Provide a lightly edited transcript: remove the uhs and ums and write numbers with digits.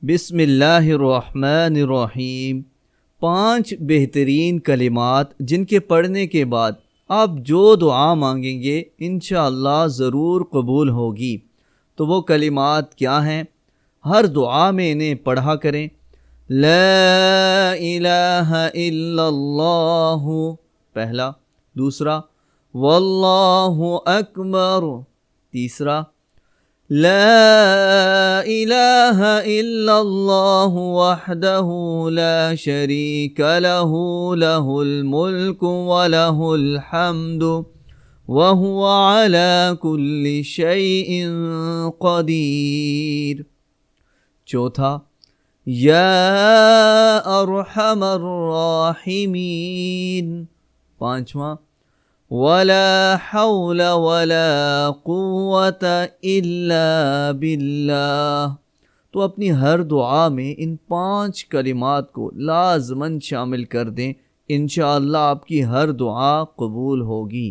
بسم اللہ الرحمن الرحیم 5 بہترین کلمات جن کے پڑھنے کے بعد آپ جو دعا مانگیں گے انشاءاللہ ضرور قبول ہوگی۔ تو وہ کلمات کیا ہیں؟ ہر دعا میں انہیں پڑھا کریں۔ لا الہ الا اللہ پہلا، دوسرا واللہ اکبر، تیسرا لا الہ الا اللہ وحدہ لا شریک لہ لہ الملک ولہ الحمد وہو علی کل شیء قدیر، چوتھا یا ارحم الراحمین، پانچواں ولا حول ولا قوة الا باللہ۔ تو اپنی ہر دعا میں ان 5 کلمات کو لازماً شامل کر دیں، انشاءاللہ آپ کی ہر دعا قبول ہوگی۔